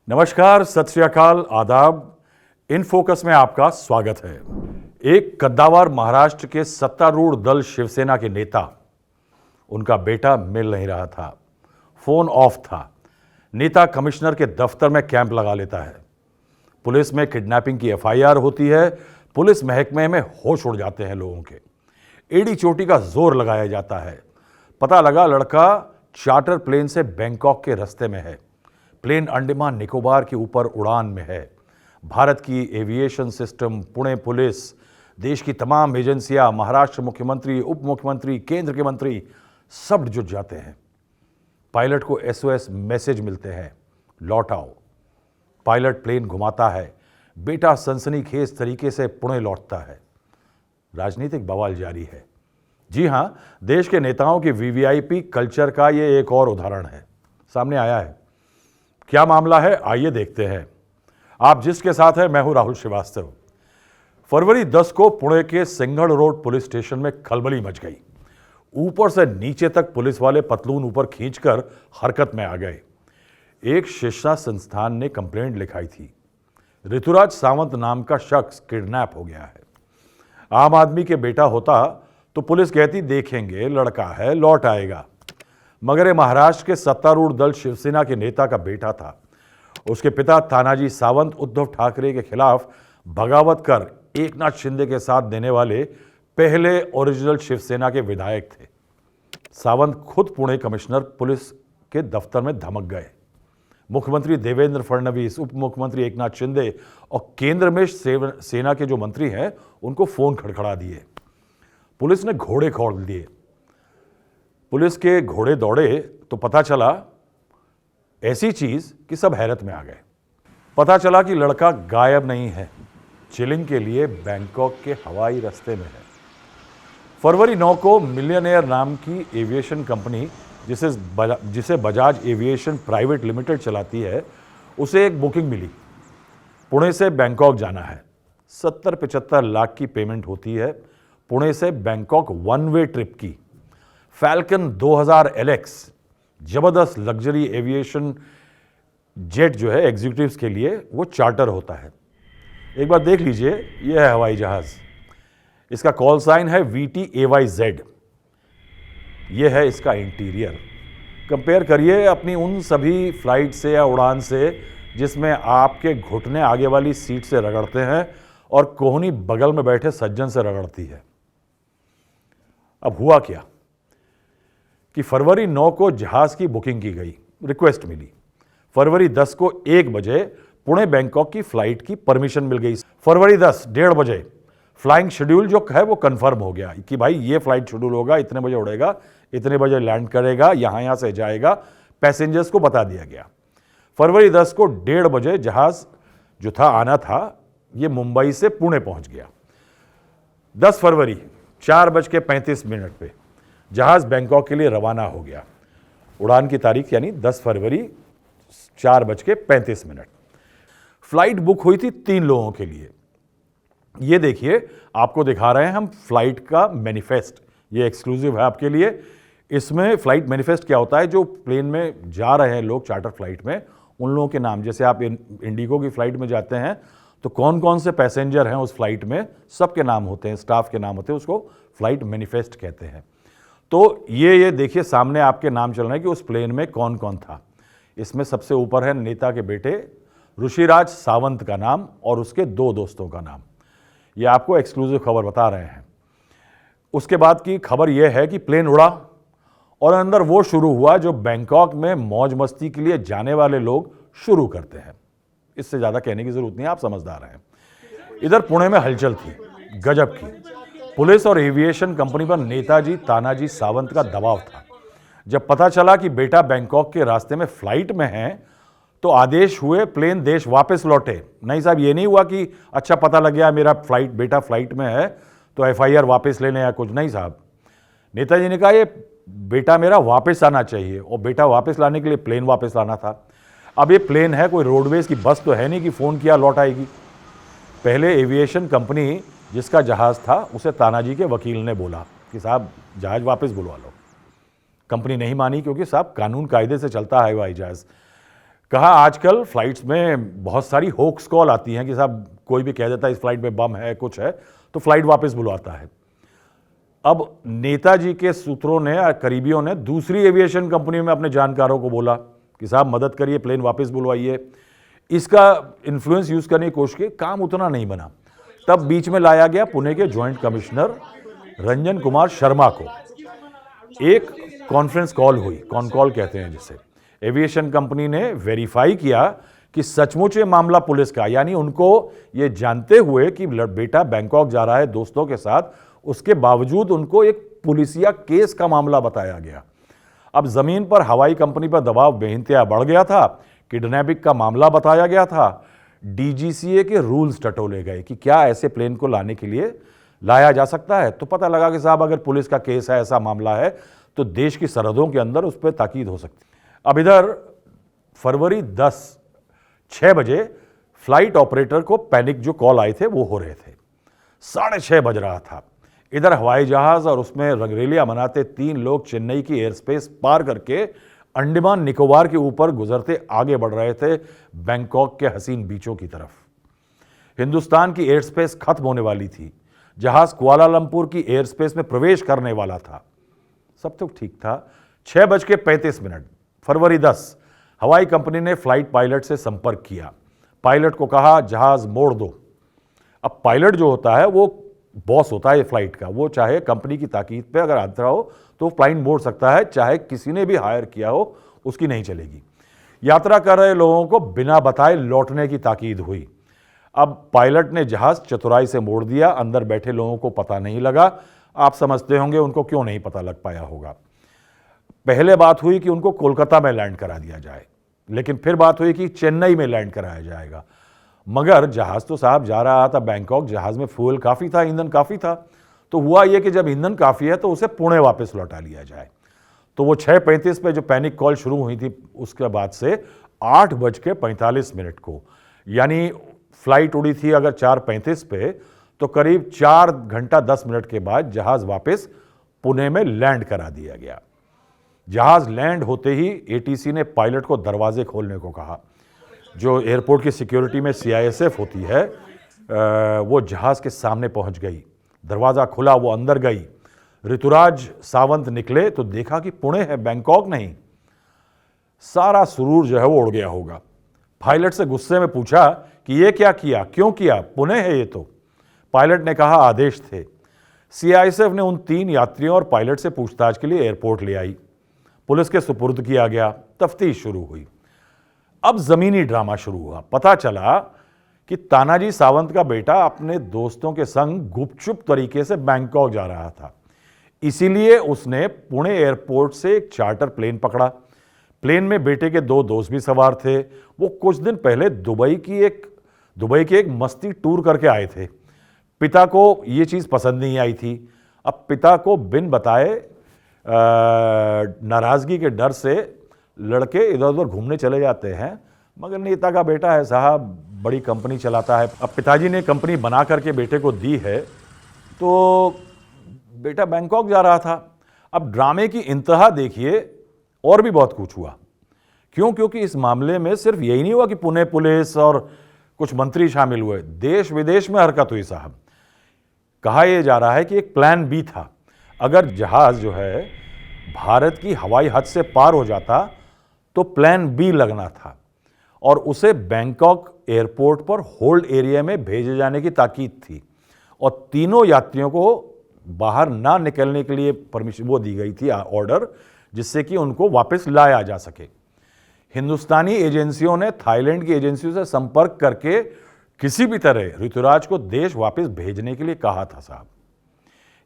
नमस्कार, सत श्री अकाल, आदाब। इन फोकस में आपका स्वागत है। एक कद्दावर महाराष्ट्र के सत्तारूढ़ दल शिवसेना के नेता, उनका बेटा मिल नहीं रहा था, फोन ऑफ था। नेता कमिश्नर के दफ्तर में कैंप लगा लेता है। पुलिस में किडनैपिंग की एफआईआर होती है। पुलिस महकमे में होश उड़ जाते हैं लोगों के। एड़ी चोटी का जोर लगाया जाता है। पता लगा लड़का चार्टर प्लेन से बैंकॉक के रास्ते में है। प्लेन अंडमान निकोबार के ऊपर उड़ान में है। भारत की एविएशन सिस्टम, पुणे पुलिस, देश की तमाम एजेंसियां, महाराष्ट्र मुख्यमंत्री, उप मुख्यमंत्री, केंद्र के मंत्री सब जुट जाते हैं। पायलट को एसओएस मैसेज मिलते हैं, लौट आओ। पायलट प्लेन घुमाता है। बेटा सनसनीखेज तरीके से पुणे लौटता है। राजनीतिक बवाल जारी है। जी हां, देश के नेताओं की वीवीआईपी कल्चर का यह एक और उदाहरण है, सामने आया है। क्या मामला है, आइए देखते हैं। आप जिसके साथ हैं, मैं हूं राहुल श्रीवास्तव। फरवरी 10 को पुणे के सिंघड़ रोड पुलिस स्टेशन में खलबली मच गई। ऊपर से नीचे तक पुलिस वाले पतलून ऊपर खींचकर हरकत में आ गए। एक शिक्षा संस्थान ने कंप्लेंट लिखाई थी, ऋतुराज सावंत नाम का शख्स किडनैप हो गया है। आम आदमी के बेटा होता तो पुलिस कहती देखेंगे, लड़का है, लौट आएगा। मगर ये महाराष्ट्र के सत्तारूढ़ दल शिवसेना के नेता का बेटा था। उसके पिता तानाजी सावंत उद्धव ठाकरे के खिलाफ बगावत कर एकनाथ शिंदे के साथ देने वाले पहले ओरिजिनल शिवसेना के विधायक थे। सावंत खुद पुणे कमिश्नर पुलिस के दफ्तर में धमक गए। मुख्यमंत्री देवेंद्र फडणवीस, उप मुख्यमंत्री एकनाथ शिंदे और केंद्र में सेना के जो मंत्री हैं उनको फोन खड़खड़ा दिए। पुलिस ने घोड़े खोल दिए। पुलिस के घोड़े दौड़े तो पता चला ऐसी चीज कि सब हैरत में आ गए। पता चला कि लड़का गायब नहीं है, चिलिंग के लिए बैंकॉक के हवाई रास्ते में है। फरवरी 9 को मिलियनेयर नाम की एविएशन कंपनी, जिसे बजाज एविएशन प्राइवेट लिमिटेड चलाती है, उसे एक बुकिंग मिली। पुणे से बैंकॉक जाना है। 70-75 लाख की पेमेंट होती है। पुणे से बैंकॉक वन वे ट्रिप की। फैल्कन 2000 LX जबरदस्त लग्जरी एविएशन जेट जो है एग्जीक्यूटिव्स के लिए, वो चार्टर होता है। एक बार देख लीजिए, यह है हवाई जहाज। इसका कॉल साइन है VTAYZ। यह है इसका इंटीरियर। कंपेयर करिए अपनी उन सभी फ्लाइट से या उड़ान से जिसमें आपके घुटने आगे वाली सीट से रगड़ते हैं और कोहनी बगल में बैठे सज्जन से रगड़ती है। अब हुआ क्या कि फरवरी 9 को जहाज की बुकिंग की गई, रिक्वेस्ट मिली। फरवरी 10 को 1 बजे पुणे बैंकॉक की फ्लाइट की परमिशन मिल गई। फरवरी 10 1:30 बजे फ्लाइंग शेड्यूल जो है वो कंफर्म हो गया कि भाई ये फ्लाइट शेड्यूल होगा, इतने बजे उड़ेगा, इतने बजे लैंड करेगा, यहां से जाएगा। पैसेंजर्स को बता दिया गया। फरवरी 10 को 1:30 बजे जहाज जो था आना था, ये मुंबई से पुणे पहुंच गया। 10 फरवरी 4:35 पे जहाज बैंकॉक के लिए रवाना हो गया। उड़ान की तारीख यानी 10 फरवरी 4:35। फ्लाइट बुक हुई थी 3 लोगों के लिए। ये देखिए, आपको दिखा रहे हैं हम फ्लाइट का मैनिफेस्ट। ये एक्सक्लूसिव है आपके लिए। इसमें फ्लाइट मैनिफेस्ट क्या होता है, जो प्लेन में जा रहे हैं लोग चार्टर फ्लाइट में, उन लोगों के नाम, जैसे आप इंडिगो की फ्लाइट में जाते हैं तो कौन कौन से पैसेंजर हैं उस फ्लाइट में, सबके नाम होते हैं, स्टाफ के नाम होते हैं, उसको फ्लाइट मैनिफेस्ट कहते हैं। तो ये देखिए सामने आपके नाम चल रहे हैं कि उस प्लेन में कौन कौन था। इसमें सबसे ऊपर है नेता के बेटे ऋषिराज सावंत का नाम और उसके 2 दोस्तों का नाम। ये आपको एक्सक्लूसिव खबर बता रहे हैं। उसके बाद की खबर यह है कि प्लेन उड़ा और अंदर वो शुरू हुआ जो बैंकॉक में मौज मस्ती के लिए जाने वाले लोग शुरू करते हैं। इससे ज्यादा कहने की जरूरत नहीं, आप समझदार हैं। इधर पुणे में हलचल थी, गजब की। पुलिस और एविएशन कंपनी पर नेताजी तानाजी सावंत का दबाव था। जब पता चला कि बेटा बैंकॉक के रास्ते में फ्लाइट में है तो आदेश हुए प्लेन देश वापस लौटे। नहीं साहब, ये नहीं हुआ कि अच्छा पता लग गया मेरा बेटा फ्लाइट में है तो एफआईआर वापस लेने या कुछ। नहीं साहब, नेताजी ने कहा ये बेटा मेरा वापस आना चाहिए, और बेटा वापस लाने के लिए प्लेन वापस लाना था। अब ये प्लेन है, कोई रोडवेज की बस तो है नहीं कि फोन किया लौट आएगी। पहले एविएशन कंपनी जिसका जहाज था उसे तानाजी के वकील ने बोला कि साहब जहाज वापस बुलवा लो। कंपनी नहीं मानी, क्योंकि साहब कानून कायदे से चलता है हवाई जहाज। कहा आजकल फ्लाइट्स में बहुत सारी होक्स कॉल आती हैं कि साहब कोई भी कह देता है इस फ्लाइट में बम है, कुछ है, तो फ्लाइट वापस बुलवाता है। अब नेताजी के सूत्रों ने, करीबियों ने दूसरी एविएशन कंपनी में अपने जानकारों को बोला कि साहब मदद करिए, प्लेन वापस बुलवाइए। इसका इन्फ्लुएंस यूज करने की कोशिश की, काम उतना नहीं बना। तब बीच में लाया गया पुणे के ज्वाइंट कमिश्नर रंजन कुमार शर्मा को। एक कॉन्फ्रेंस कॉल हुई, कॉन कॉल कहते हैं जिसे। एविएशन कंपनी ने वेरीफाई किया कि सचमुच ये मामला पुलिस का, यानी उनको ये जानते हुए कि बेटा बैंकॉक जा रहा है दोस्तों के साथ, उसके बावजूद उनको एक पुलिसिया केस का मामला बताया गया। अब जमीन पर हवाई कंपनी पर दबाव बेइंतहा बढ़ गया था, किडनैपिंग का मामला बताया गया था, डीजीसीए के रूल्स टटोले गए कि क्या ऐसे प्लेन को लाने के लिए लाया जा सकता है। तो पता लगा कि साहब अगर पुलिस का केस है, ऐसा मामला है, तो देश की सरहदों के अंदर उस पर ताकीद हो सकती है। अब इधर फरवरी 10 6 बजे फ्लाइट ऑपरेटर को पैनिक जो कॉल आए थे वो हो रहे थे। 6:30 बज रहा था। इधर हवाई जहाज और उसमें रंगरेलियां मनाते 3 लोग चेन्नई की एयर स्पेस पार करके अंडमान निकोबार के ऊपर गुजरते आगे बढ़ रहे थे बैंकॉक के हसीन बीचों की तरफ। हिंदुस्तान की एयर स्पेस खत्म होने वाली थी। जहाज कुआलालंपुर की एयर स्पेस में प्रवेश करने वाला था। सब तो ठीक था। 6:35 फरवरी 10 हवाई कंपनी ने फ्लाइट पायलट से संपर्क किया। पायलट को कहा जहाज मोड़ दो। अब पायलट जो होता है वो बॉस होता है फ्लाइट का, वो चाहे कंपनी की ताकीद पे अगर खतरा हो तो फ्लाइट मोड़ सकता है, चाहे किसी ने भी हायर किया हो उसकी नहीं चलेगी। यात्रा कर रहे लोगों को बिना बताए लौटने की ताकीद हुई। अब पायलट ने जहाज चतुराई से मोड़ दिया। अंदर बैठे लोगों को पता नहीं लगा। आप समझते होंगे उनको क्यों नहीं पता लग पाया होगा। पहले बात हुई कि उनको कोलकाता में लैंड करा दिया जाए, लेकिन फिर बात हुई कि चेन्नई में लैंड कराया जाएगा। मगर जहाज तो साहब जा रहा था बैंकॉक, जहाज में फ्यूल काफ़ी था, ईंधन काफ़ी था। तो हुआ ये कि जब ईंधन काफ़ी है तो उसे पुणे वापस लौटा लिया जाए। तो वो 6:35 पे जो पैनिक कॉल शुरू हुई थी, उसके बाद से 8:45 को, यानी फ्लाइट उड़ी थी अगर 4:35 पे, तो करीब 4 घंटा 10 मिनट के बाद जहाज वापस पुणे में लैंड करा दिया गया। जहाज लैंड होते ही एटीसी ने पायलट को दरवाजे खोलने को कहा। जो एयरपोर्ट की सिक्योरिटी में सीआईएसएफ होती है, वो जहाज के सामने पहुंच गई। दरवाज़ा खुला, वो अंदर गई। ऋतुराज सावंत निकले तो देखा कि पुणे है, बैंकॉक नहीं। सारा सुरूर जो है वो उड़ गया होगा। पायलट से गुस्से में पूछा कि ये क्या किया, क्यों किया, पुणे है ये तो। पायलट ने कहा आदेश थे। सीआईएसएफ ने उन 3 यात्रियों और पायलट से पूछताछ के लिए एयरपोर्ट ले आई। पुलिस के सुपुर्द किया गया। तफ्तीश शुरू हुई। अब जमीनी ड्रामा शुरू हुआ। पता चला कि तानाजी सावंत का बेटा अपने दोस्तों के संग गुपचुप तरीके से बैंकॉक जा रहा था। इसीलिए उसने पुणे एयरपोर्ट से एक चार्टर प्लेन पकड़ा। प्लेन में बेटे के 2 दोस्त भी सवार थे। वो कुछ दिन पहले दुबई की एक मस्ती टूर करके आए थे। पिता को ये चीज़ पसंद नहीं आई थी। अब पिता को बिन बताए नाराज़गी के डर से लड़के इधर उधर घूमने चले जाते हैं। मगर नेता का बेटा है साहब, बड़ी कंपनी चलाता है। अब पिताजी ने कंपनी बना करके बेटे को दी है, तो बेटा बैंकॉक जा रहा था। अब ड्रामे की इंतहा देखिए, और भी बहुत कुछ हुआ। क्यों? क्योंकि इस मामले में सिर्फ यही नहीं हुआ कि पुणे पुलिस और कुछ मंत्री शामिल हुए, देश विदेश में हरकत हुई साहब। कहा यह जा रहा है कि एक प्लान बी था। अगर जहाज जो है भारत की हवाई हद से पार हो जाता तो प्लान बी लगना था और उसे बैंकॉक एयरपोर्ट पर होल्ड एरिया में भेजे जाने की ताकीद थी। और तीनों यात्रियों को बाहर ना निकलने के लिए परमिशन वो दी गई थी, ऑर्डर, जिससे कि उनको वापस लाया जा सके। हिंदुस्तानी एजेंसियों ने थाईलैंड की एजेंसियों से संपर्क करके किसी भी तरह ऋतुराज को देश वापस भेजने के लिए कहा था साहब।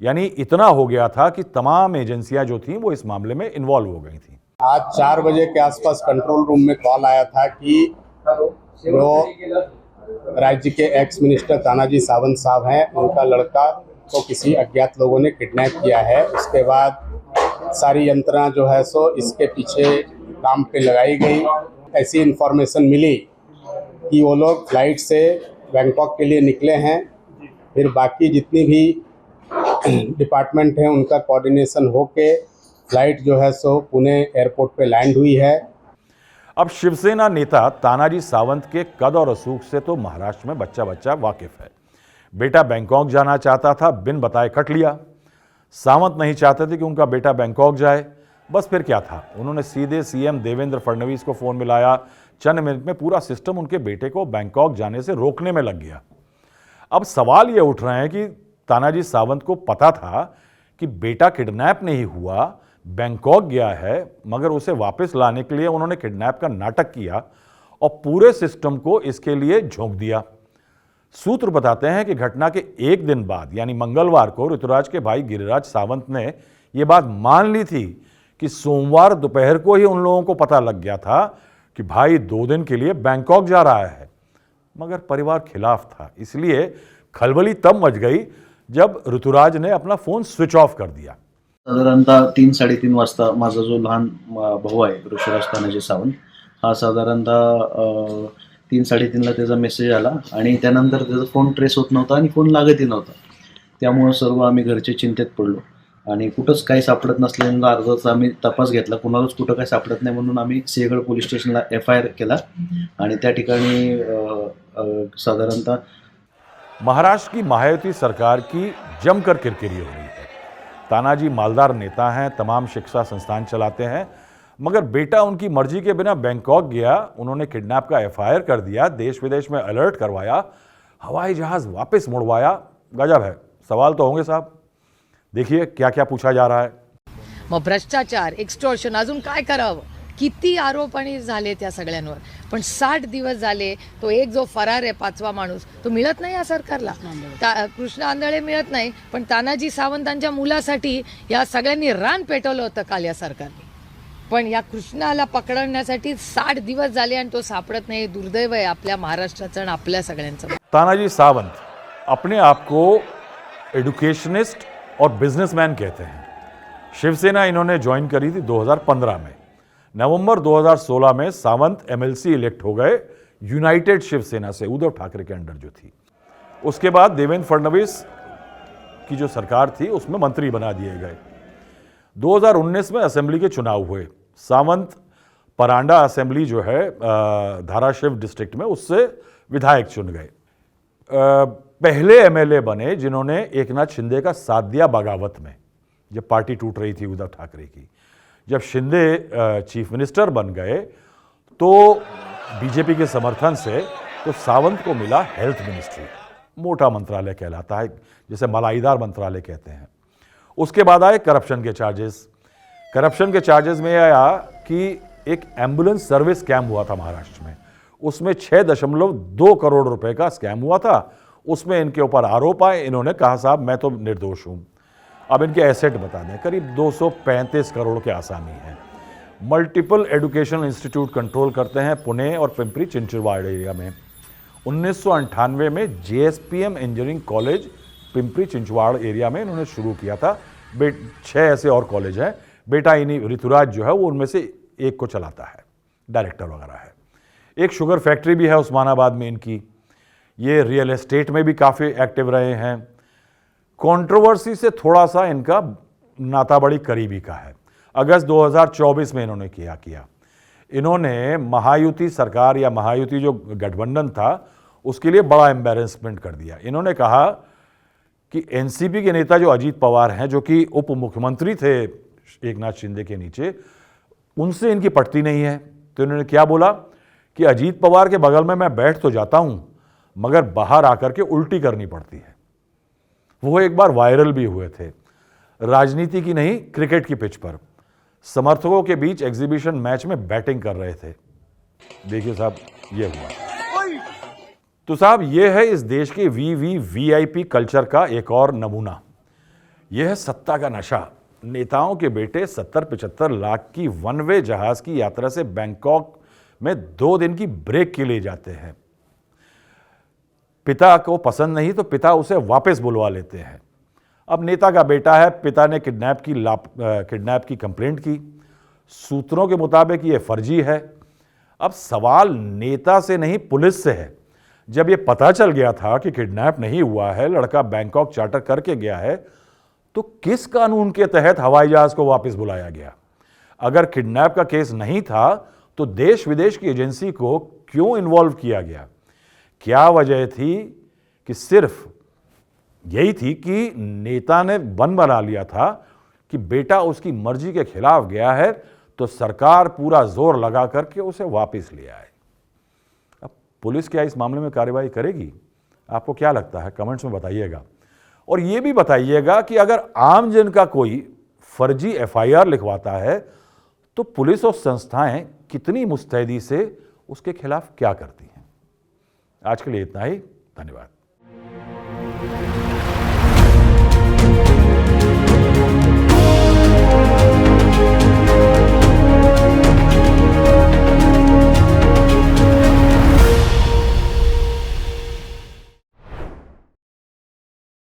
यानी इतना हो गया था कि तमाम एजेंसियां जो थी वो इस मामले में इन्वॉल्व हो गई थी। आज 4 बजे के आसपास कंट्रोल रूम में कॉल आया था कि जो राज्य के एक्स मिनिस्टर तानाजी सावंत साहब हैं, उनका लड़का को किसी अज्ञात लोगों ने किडनैप किया है। उसके बाद सारी यंत्रणा जो है सो इसके पीछे काम पे लगाई गई। ऐसी इन्फॉर्मेशन मिली कि वो लोग फ्लाइट से बैंकॉक के लिए निकले हैं। फिर बाकी जितनी भी डिपार्टमेंट हैं उनका कोऑर्डिनेशन होके फ्लाइट जो है सो पुणे एयरपोर्ट पे लैंड हुई है। अब शिवसेना नेता तानाजी सावंत के कद और रसूख से तो महाराष्ट्र में बच्चा बच्चा वाकिफ है। बेटा बैंकॉक जाना चाहता था, बिन बताए कट लिया। सावंत नहीं चाहते थे कि उनका बेटा बैंकॉक जाए, बस फिर क्या था, उन्होंने सीधे सीएम देवेंद्र फडणवीस को फोन मिलाया। चंद मिनट में पूरा सिस्टम उनके बेटे को बैंकॉक जाने से रोकने में लग गया। अब सवाल ये उठ रहे हैं कि तानाजी सावंत को पता था कि बेटा किडनैप नहीं हुआ, बैंकॉक गया है, मगर उसे वापस लाने के लिए उन्होंने किडनैप का नाटक किया और पूरे सिस्टम को इसके लिए झोंक दिया। सूत्र बताते हैं कि घटना के एक दिन बाद यानी मंगलवार को ऋतुराज के भाई गिरिराज सावंत ने यह बात मान ली थी कि सोमवार दोपहर को ही उन लोगों को पता लग गया था कि भाई 2 दिन के लिए बैंकॉक जा रहा है, मगर परिवार खिलाफ था। इसलिए खलबली तब मच गई जब ऋतुराज ने अपना फोन स्विच ऑफ कर दिया। साधारणतः 3-3:30 वाजता माझा जो लहान भाऊ आहे ऋषिराज तानाजी सावंत हा साधारणतः 3-3:30ला त्याचा मेसेज आला आणि त्यानंतर त्याचा फोन ट्रेस होत नव्हता आणि फोन लागतही नव्हता। त्यामुळे सर्व आम्ही घरचे चिंतेत पडलो आणि कुठंच काही सापडत नसल्यानं अर्धाच आम्ही तपास घेतला, कुणालाच कुठं काही सापडत नाही म्हणून आम्ही सिंहगड पोलीस स्टेशनला FIR केला आणि त्या ठिकाणी साधारणतः महाराष्ट्र की महायुति सरकार की जमकर किरकिरी हो रही है। तानाजी मालदार नेता हैं, तमाम शिक्षा संस्थान चलाते हैं, मगर बेटा उनकी मर्जी के बिना बैंकॉक गया, उन्होंने किडनैप का FIR कर दिया, देश विदेश में अलर्ट करवाया, हवाई जहाज वापस मुड़वाया। गजब है। सवाल तो होंगे साहब, देखिए क्या क्या पूछा जा रहा है। मग भ्रष्टाचार, एक्स्टॉर्शन, अजून काय करावं, किती आरोप आणि झाले त्या सगळ्यांवर, पण 60 दिवस झाले तो एक जो फरार आहे 5वा माणूस तो मिळत नाही या सरकारला। कृष्ण आंधळे मिळत नाही, पण तानाजी सावंतांच्या मुलासाठी या सगळ्यांनी रान पेटवलं होतं काल या सरकारने, पण या कृष्णाला पकडण्यासाठी 60 दिवस झाले आणि तो सापडत नाही। दुर्दैव आहे आपल्या महाराष्ट्राचं आणि आपल्या सगळ्यांचं। तानाजी सावंत अपने आप को एडुकेशनिस्ट और बिजनेसमैन कहते हैं। शिवसेना इन्होंने ज्वाइन करी थी 2015 में। नवंबर 2016 में सावंत MLC इलेक्ट हो गए यूनाइटेड शिवसेना से, उद्धव ठाकरे के अंडर जो थी। उसके बाद देवेंद्र फडणवीस की जो सरकार थी उसमें मंत्री बना दिए गए। 2019 में असेंबली के चुनाव हुए। सावंत परांडा असेंबली जो है धाराशिव डिस्ट्रिक्ट में, उससे विधायक चुन गए। पहले MLA बने जिन्होंने एकनाथ शिंदे का साथ दिया बगावत में, जब पार्टी टूट रही थी उद्धव ठाकरे की। जब शिंदे चीफ मिनिस्टर बन गए तो बीजेपी के समर्थन से तो सावंत को मिला हेल्थ मिनिस्ट्री, मोटा मंत्रालय कहलाता है, जिसे मलाईदार मंत्रालय कहते हैं। उसके बाद आए करप्शन के चार्जेस। करप्शन के चार्जेस में आया कि एक एम्बुलेंस सर्विस स्कैम हुआ था महाराष्ट्र में, उसमें 6.2 करोड़ रुपए का स्कैम हुआ था। उसमें इनके ऊपर आरोप आए, इन्होंने कहा साहब मैं तो निर्दोष हूं। अब इनके एसेट बता दें, करीब 235 करोड़ के आसामी हैं। मल्टीपल एजुकेशनल इंस्टीट्यूट कंट्रोल करते हैं पुणे और पिंपरी चिंचवाड़ एरिया में। 1998 में JSPM engineering college Pimpri Chinchwad area में इन्होंने शुरू किया था। 6 ऐसे और कॉलेज हैं। बेटा इन्हीं ऋतुराज जो है वो उनमें से एक को चलाता है, डायरेक्टर वगैरह है। एक शुगर फैक्ट्री भी है उस्मानाबाद में इनकी। ये रियल एस्टेट में भी काफ़ी एक्टिव रहे हैं। कंट्रोवर्सी से थोड़ा सा इनका नाता बड़ी करीबी का है। अगस्त 2024 में इन्होंने किया इन्होंने महायुति सरकार या महायुति जो गठबंधन था उसके लिए बड़ा एम्बैरेसमेंट कर दिया। इन्होंने कहा कि NCP के नेता जो अजीत पवार हैं, जो कि उप मुख्यमंत्री थे एकनाथ शिंदे के नीचे, उनसे इनकी पटती नहीं है। तो इन्होंने क्या बोला कि अजीत पवार के बगल में मैं बैठ तो जाता हूं, मगर बाहर आकर के उल्टी करनी पड़ती है। वो एक बार वायरल भी हुए थे, राजनीति की नहीं क्रिकेट की पिच पर समर्थकों के बीच एग्जीबिशन मैच में बैटिंग कर रहे थे। देखिए साहब ये हुआ। तो साहब ये है इस देश के VIP कल्चर का एक और नमूना। यह है सत्ता का नशा। नेताओं के बेटे 70-75 लाख की वन वे जहाज की यात्रा से बैंकॉक में 2 दिन की ब्रेक के लिए जाते हैं। पिता को पसंद नहीं तो पिता उसे वापस बुलवा लेते हैं। अब नेता का बेटा है, पिता ने किडनैप की कंप्लेंट की। सूत्रों के मुताबिक ये फर्जी है। अब सवाल नेता से नहीं पुलिस से है। जब ये पता चल गया था कि किडनैप नहीं हुआ है, लड़का बैंकॉक चार्टर करके गया है, तो किस कानून के तहत हवाई जहाज को वापस बुलाया गया? अगर किडनैप का केस नहीं था तो देश विदेश की एजेंसी को क्यों इन्वॉल्व किया गया? क्या वजह थी कि सिर्फ यही थी कि नेता ने मन बना लिया था कि बेटा उसकी मर्जी के खिलाफ गया है तो सरकार पूरा जोर लगा करके उसे वापस ले आए। अब पुलिस क्या इस मामले में कार्रवाई करेगी? आपको क्या लगता है? कमेंट्स में बताइएगा। और ये भी बताइएगा कि अगर आमजन का कोई फर्जी एफआईआर लिखवाता है तो पुलिस और संस्थाएं कितनी मुस्तैदी से उसके खिलाफ क्या करती हैं। आज के लिए इतना ही। धन्यवाद।